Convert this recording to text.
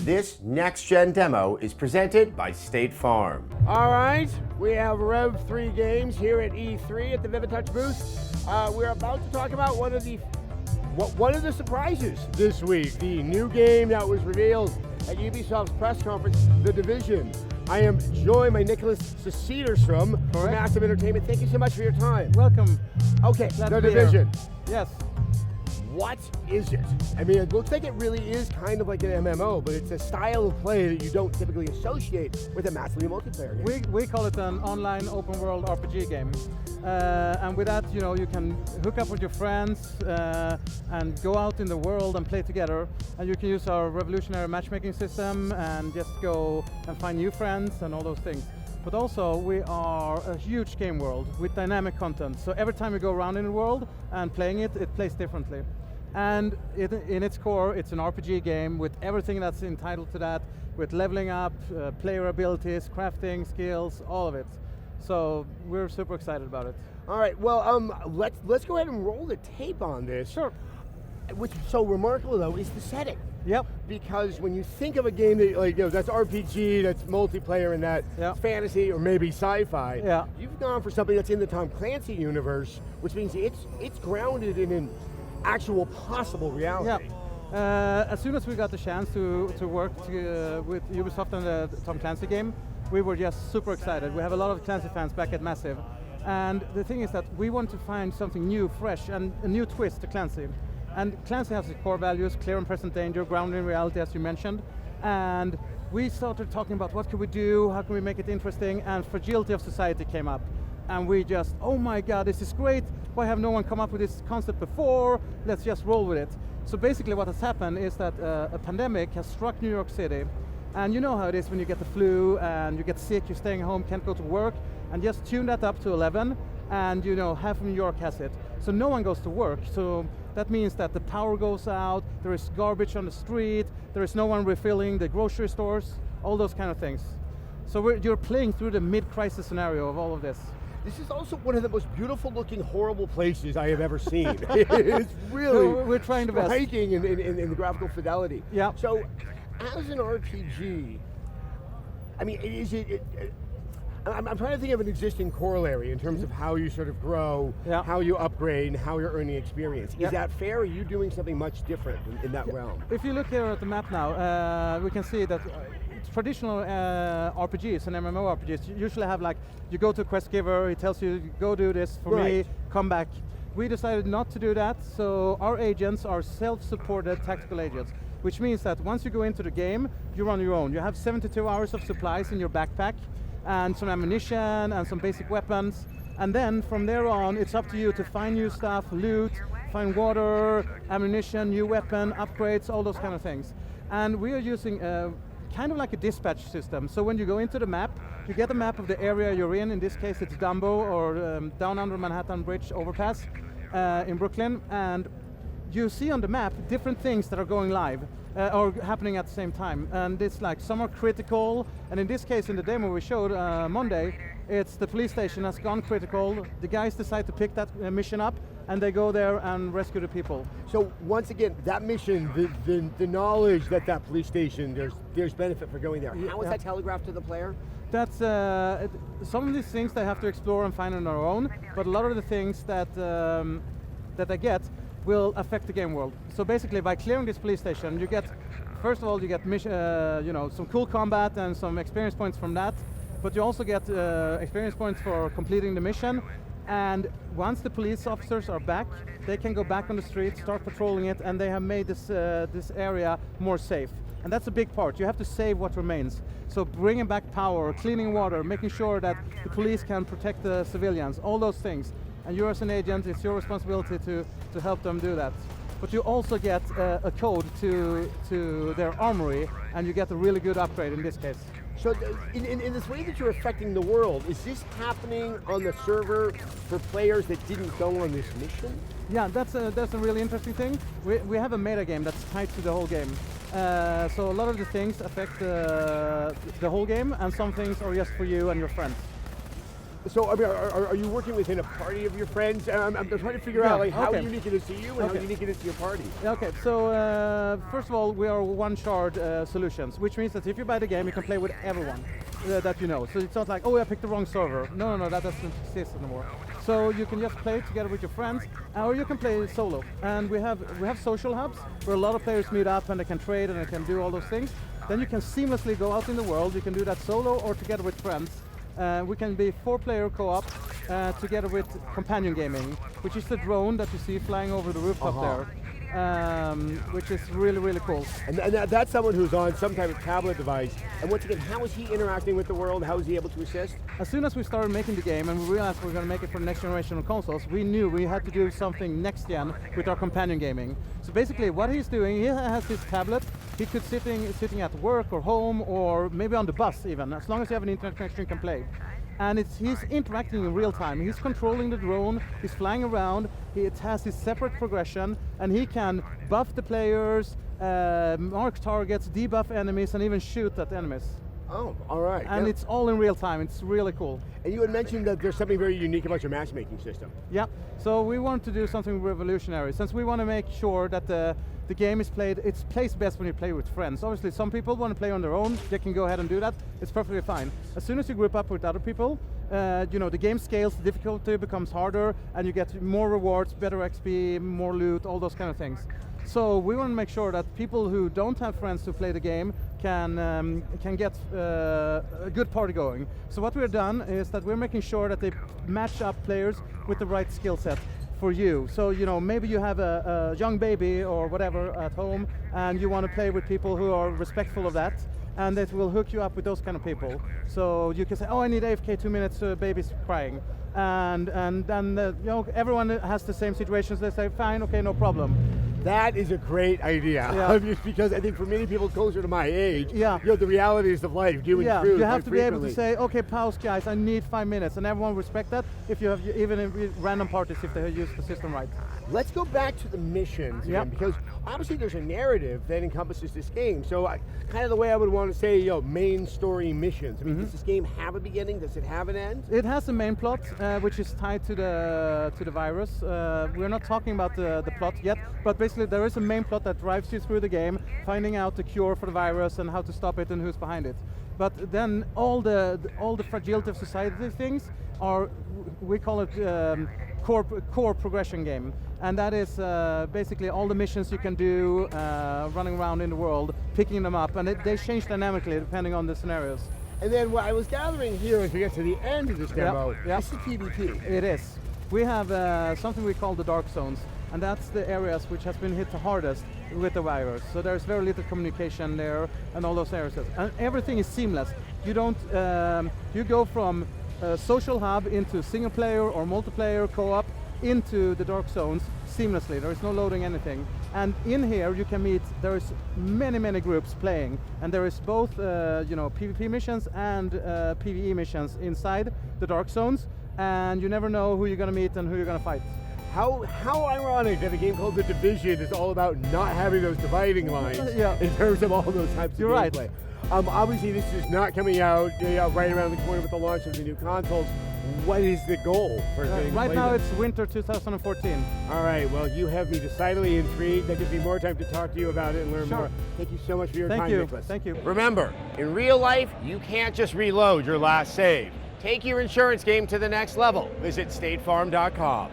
This next-gen demo is presented by State Farm. All right, we have Rev 3 games here at E3 at the Vivitouch booth. We're about to talk about one of the surprises this week, the new game that was revealed at Ubisoft's press conference, The Division. I am joined by Nicholas Sessler from Massive Entertainment. Thank you so much for your time. Welcome. Okay, The Division. Yes. What is it? I mean, it looks like it really is kind of like an MMO, but it's a style of play that you don't typically associate with a massively multiplayer game. We call it an online open world RPG game. And with that, you know, you can hook up with your friends and go out in the world and play together. And you can use our revolutionary matchmaking system and just go and find new friends and all those things. But also, we are a huge game world with dynamic content. So every time you go around in the world and playing it, it plays differently. And in its core, it's an RPG game with everything that's entitled to that, with leveling up, player abilities, crafting, skills, all of it. So we're super excited about it. All right, well, let's go ahead and roll the tape on this. Sure. What's so remarkable, though, is the setting. Yep. Because when you think of a game that, like, you know, that's RPG, that's multiplayer, and that fantasy or maybe sci-fi, you've gone for something that's in the Tom Clancy universe, which means it's grounded in an actual possible reality. Yeah. As soon as we got the chance to work with Ubisoft on the Tom Clancy game, we were just super excited. We have a lot of Clancy fans back at Massive. And the thing is that we want to find something new, fresh, and a new twist to Clancy. And Clancy has its core values, clear and present danger, grounded in reality, as you mentioned. And we started talking about what can we do, how can we make it interesting, and fragility of society came up. And we just, oh my God, this is great. Why have no one come up with this concept before? Let's just roll with it. So basically what has happened is that a pandemic has struck New York City. And you know how it is when you get the flu and you get sick, you're staying home, can't go to work, and just tune that up to 11, and you know, half of New York has it. So no one goes to work. So that means that the power goes out, there is garbage on the street, there is no one refilling the grocery stores, all those kind of things. So you're playing through the mid-crisis scenario of all of this. This is also one of the most beautiful looking, horrible places I have ever seen. It's really we're trying to striking in the graphical fidelity. Yeah. So, as an RPG, I mean, is it I'm trying to think of an existing corollary in terms of how you sort of grow, how you upgrade, and how you're earning experience. Is that fair, or are you doing something much different in that realm? If you look here at the map now, we can see that traditional RPGs and MMORPGs usually have, like, you go to a quest giver, he tells you, go do this for me, come back. We decided not to do that, so our agents are self-supported tactical agents, which means that once you go into the game, you're on your own. You have 72 hours of supplies in your backpack, and some ammunition, and some basic weapons, and then from there on, it's up to you to find new stuff, loot, find water, ammunition, new weapon, upgrades, all those kind of things. And we are using kind of like a dispatch system. So when you go into the map, you get a map of the area you're in this case it's Dumbo, or down under Manhattan Bridge overpass in Brooklyn, and you see on the map different things that are going live, or happening at the same time. And it's like, some are critical, and in this case in the demo we showed Monday, it's the police station has gone critical, the guys decide to pick that mission up, and they go there and rescue the people. So once again, that mission, the knowledge that police station, there's benefit for going there. How is that telegraphed to the player? That's, some of these things they have to explore and find on their own, but a lot of the things that they get will affect the game world. So basically, by clearing this police station, you get, first of all, you get you know, some cool combat and some experience points from that, but you also get experience points for completing the mission. And once the police officers are back, they can go back on the street, start patrolling it, and they have made this area more safe. And that's a big part. You have to save what remains. So bringing back power, cleaning water, making sure that the police can protect the civilians, all those things. And you as an agent, it's your responsibility to help them do that. But you also get a code to their armory, and you get a really good upgrade in this case. So in this way that you're affecting the world, is this happening on the server for players that didn't go on this mission? Yeah, that's a really interesting thing. We have a meta game that's tied to the whole game. So a lot of the things affect the whole game, and some things are just for you and your friends. So, I mean, are you working within a party of your friends? I'm trying to figure out like how unique it is to you and how unique it is to your party. Okay, so first of all, we are one-shard solutions, which means that if you buy the game, you can play with everyone that you know. So it's not like, oh, I picked the wrong server. No, that doesn't exist anymore. So you can just play together with your friends, or you can play solo. And we have social hubs where a lot of players meet up and they can trade and they can do all those things. Then you can seamlessly go out in the world. You can do that solo or together with friends. We can be 4-player co-op together with companion gaming, which is the drone that you see flying over the rooftop there. Which is really, really cool. And that's someone who's on some type of tablet device. And once again, how is he interacting with the world? How is he able to assist? As soon as we started making the game and we realized we were going to make it for the next generation of consoles, we knew we had to do something next gen with our companion gaming. So basically what he's doing, he has his tablet. He could sitting at work or home or maybe on the bus even. As long as you have an internet connection, you can play. And he's interacting in real time. He's controlling the drone, he's flying around, it has his separate progression, and he can buff the players, mark targets, debuff enemies, and even shoot at enemies. Oh, all right. And it's all in real time, it's really cool. And you had mentioned that there's something very unique about your matchmaking system. Yeah, so we want to do something revolutionary, since we want to make sure that the game is played, it's plays best when you play with friends. Obviously, some people want to play on their own, they can go ahead and do that, it's perfectly fine. As soon as you group up with other people, the game scales, the difficulty becomes harder, and you get more rewards, better XP, more loot, all those kind of things. So we want to make sure that people who don't have friends to play the game can get a good party going. So what we've done is that we're making sure that they match up players with the right skill set for you. So maybe you have a young baby or whatever at home and you want to play with people who are respectful of that, and that will hook you up with those kind of people. So you can say, oh, I need AFK 2 minutes, baby's crying. And then everyone has the same situations, they say, fine, okay, no problem. That is a great idea. Yeah. Just because I think for many people closer to my age, yeah, the realities of life do intrude. You have to be able to say, okay, pause guys, I need 5 minutes, and everyone respect that if you have even in random parties if they use the system right. Let's go back to the missions again, because obviously there's a narrative that encompasses this game. So kind of the way I would want to say, main story missions. I mean, does this game have a beginning? Does it have an end? It has a main plot, which is tied to the virus. We're not talking about the plot yet, but basically there is a main plot that drives you through the game, finding out the cure for the virus and how to stop it and who's behind it. But then all the fragility of society things are, we call it core progression game. And that is basically all the missions you can do running around in the world, picking them up, and they change dynamically depending on the scenarios. And then what I was gathering here as we get to the end of this demo, this is PvP. It is. We have something we call the dark zones, and that's the areas which has been hit the hardest with the virus. So there's very little communication there and all those areas. And everything is seamless. You don't, you go from a social hub into single player or multiplayer co-op into the dark zones seamlessly. There is no loading anything. And in here you can meet, there is many groups playing, and there is both PvP missions and PvE missions inside the dark zones, and you never know who you're going to meet and who you're going to fight. How ironic that a game called The Division is all about not having those dividing lines in terms of all those types of gameplay. Right. Obviously this is not coming out right around the corner with the launch of the new consoles. What is the goal for getting right now it's winter 2014. All right, well you have me decidedly intrigued. That gives me more time to talk to you about it and learn more. Thank you so much for your time, Nicholas. Thank you. Remember, in real life, you can't just reload your last save. Take your insurance game to the next level. Visit statefarm.com.